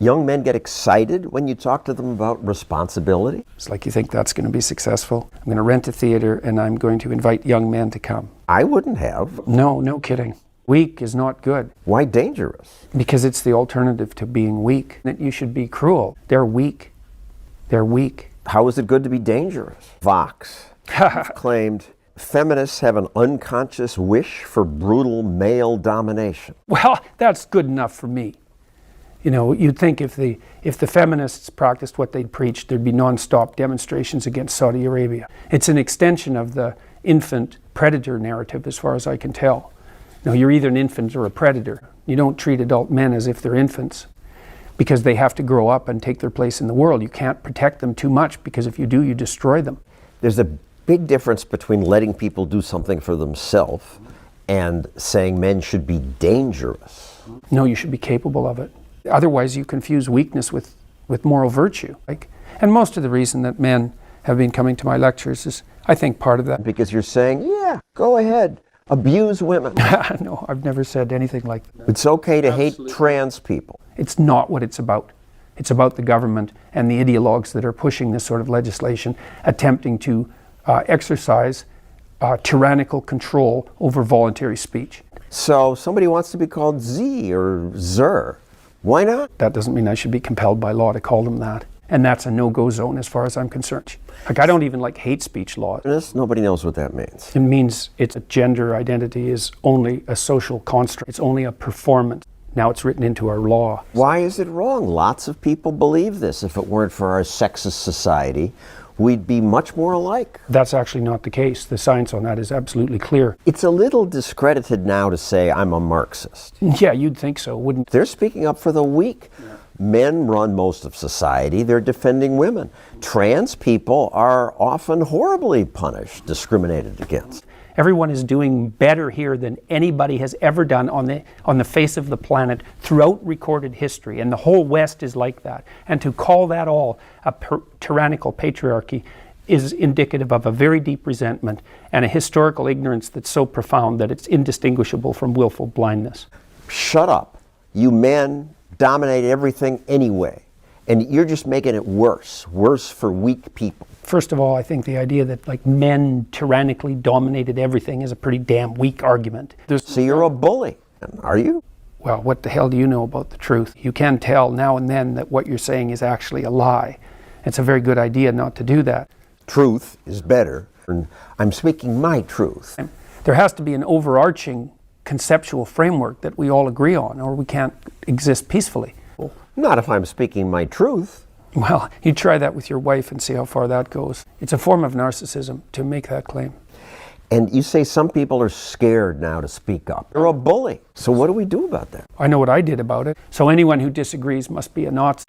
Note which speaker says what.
Speaker 1: Young men get excited when you talk to them about responsibility?
Speaker 2: It's like, you think that's going to be successful? I'm going to rent a theater and I'm going to invite young men to come.
Speaker 1: I wouldn't have.
Speaker 2: No, no kidding. Weak is not good.
Speaker 1: Why dangerous?
Speaker 2: Because it's the alternative to being weak. That you should be cruel. They're weak. They're weak.
Speaker 1: How is it good to be dangerous? Vox claimed feminists have an unconscious wish for brutal male domination.
Speaker 2: Well, that's good enough for me. You know, you'd think if the feminists practiced what they'd preached, there'd be non-stop demonstrations against Saudi Arabia. It's an extension of the infant predator narrative, as far as I can tell. Now, you're either an infant or a predator. You don't treat adult men as if they're infants, because they have to grow up and take their place in the world. You can't protect them too much, because if you do, you destroy them.
Speaker 1: There's a big difference between letting people do something for themselves and saying men should be dangerous.
Speaker 2: No, you should be capable of it. Otherwise, you confuse weakness with moral virtue. And most of the reason that men have been coming to my lectures is, I think, part of that.
Speaker 1: Because you're saying, yeah, go ahead, abuse women.
Speaker 2: No, I've never said anything like that.
Speaker 1: It's okay to hate trans people.
Speaker 2: It's not what it's about. It's about the government and the ideologues that are pushing this sort of legislation, attempting to exercise tyrannical control over voluntary speech.
Speaker 1: So somebody wants to be called Z or Zer. Why not?
Speaker 2: That doesn't mean I should be compelled by law to call them that. And that's a no-go zone as far as I'm concerned. Like, I don't even like hate speech laws.
Speaker 1: Nobody knows what that means.
Speaker 2: It means it's a gender identity is only a social construct. It's only a performance. Now it's written into our law.
Speaker 1: Why is it wrong? Lots of people believe this. If it weren't for our sexist society, we'd be much more alike.
Speaker 2: That's actually not the case. The science on that is absolutely clear.
Speaker 1: It's a little discredited now to say I'm a Marxist.
Speaker 2: Yeah, you'd think so, wouldn't you?
Speaker 1: They're speaking up for the weak. Yeah. Men run most of society. They're defending women. Trans people are often horribly punished, discriminated against.
Speaker 2: Everyone is doing better here than anybody has ever done on the face of the planet throughout recorded history, and the whole West is like that. And to call that all a tyrannical patriarchy is indicative of a very deep resentment and a historical ignorance that's so profound that it's indistinguishable from willful blindness.
Speaker 1: Shut up. You men dominate everything anyway, and you're just making it worse for weak people.
Speaker 2: First of all, I think the idea that like men tyrannically dominated everything is a pretty damn weak argument.
Speaker 1: So you're a bully, are you?
Speaker 2: Well, what the hell do you know about the truth? You can tell now and then that what you're saying is actually a lie. It's a very good idea not to do that.
Speaker 1: Truth is better. I'm speaking my truth.
Speaker 2: There has to be an overarching conceptual framework that we all agree on, or we can't exist peacefully.
Speaker 1: Not if I'm speaking my truth.
Speaker 2: Well, you try that with your wife and see how far that goes. It's a form of narcissism to make that claim.
Speaker 1: And you say some people are scared now to speak up. You're a bully. So what do we do about that?
Speaker 2: I know what I did about it. So anyone who disagrees must be a Nazi.